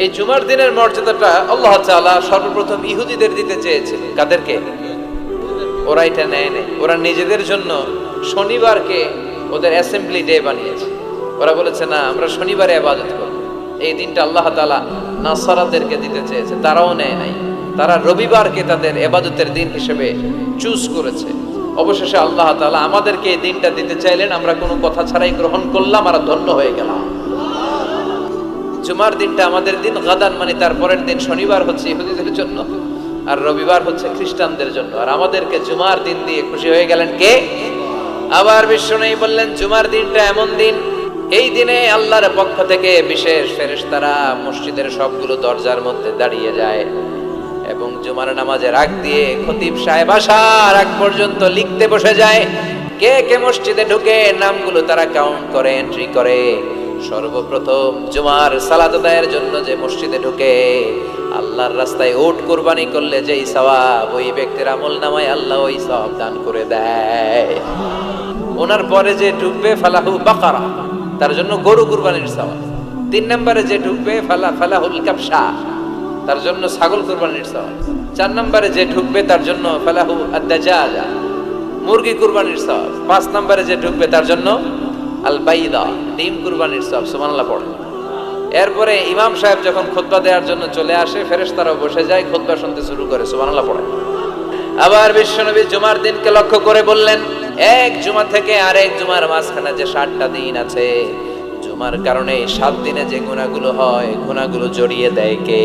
এই জুমার দিনের মর্যাদাটা আল্লাহ তাআলা সর্বপ্রথম ইহুদিদের দিতে চেয়েছিল। কাদেরকে? ওরা এটা নেয় নাই। ওরা নিজেদের জন্য শনিবারকে ওদের অ্যাসেম্বলি ডে বানিয়েছে। ওরা বলেছে না, আমরা শনিবারে ইবাদত করব। এই দিনটা আল্লাহ তাআলা নাসারাদেরকে দিতে চেয়েছে, তারাও নেয় নাই। তারা রবিবারকে তাদের ইবাদতের দিন হিসেবে চুজ করেছে। অবশেষে আল্লাহ তাআলা আমাদেরকে এই দিনটা দিতে চাইলেন, আমরা কোনো কথা ছাড়াই গ্রহণ করলাম আর ধন্য হয়ে গেলাম। জুমার দিনটা আমাদের দিন, গাদান মানে তারপরের দিন শনিবার হচ্ছে ইহুদিদের জন্য, আর রবিবার হচ্ছে খ্রিস্টানদের জন্য। আর আমাদেরকে জুমার দিন দিয়ে খুশি হয়ে গেলেন কে? আবার বিশ্বনবী বললেন, জুমার দিনটা এমন দিন, এই দিনে আল্লাহর পক্ষ থেকে বিশেষ ফেরেশতারা মসজিদের সবগুলো দরজার মধ্যে দাঁড়িয়ে যায় এবং জুমার নামাজের আগ দিয়ে খতিব সাহেব আসার আগ পর্যন্ত লিখতে বসে যায়। কে কে মসজিদে ঢুকে নামগুলো তারা কাউন্ট করে, এন্ট্রি করে। সর্বপ্রথম জুমার সালাত আদায়ের জন্য যে মসজিদে ঢুকে, আল্লাহর রাস্তায় উট কুরবানি করলে যেই সওয়াব, ওই ব্যক্তির আমলনামায় আল্লাহ ওই সওয়াব দান করে দেয়। ওনার পরে যে ঢুকবে ফালাহু বাকারা, তার জন্য গরু কুরবানির সওয়াব। 3 নম্বরে যে ঢুকবে ফালাহুল কাবশা, তার জন্য ছাগল কুরবানির সওয়াব। 4 নম্বরে যে ঢুকবে তার জন্য ফালাহু আদ-দাজাজা, মুরগি কুরবানির সওয়াব। 5 নম্বরে যে ঢুকবে তার জন্য আল বাইদা, ডিম কুরবানির সওয়াব। সুবহানাল্লাহ পড়ে। এরপরে ইমাম সাহেব যখন খুতবা দেওয়ার জন্য চলে আসে, ফেরেশতারাও বসে যায়, খুতবা শুনতে শুরু করে। সুবহানাল্লাহ পড়ে। আবার বিশ্বনবী জুমার দিনকে লক্ষ্য করে বললেন, এক জুমা থেকে আরেক জুমার মাঝখানে যে 7টা দিন আছে, জুমার কারণে 7 দিনে যে গুনাহগুলো হয়, গুনাহগুলো জড়িয়ে দেয় কে?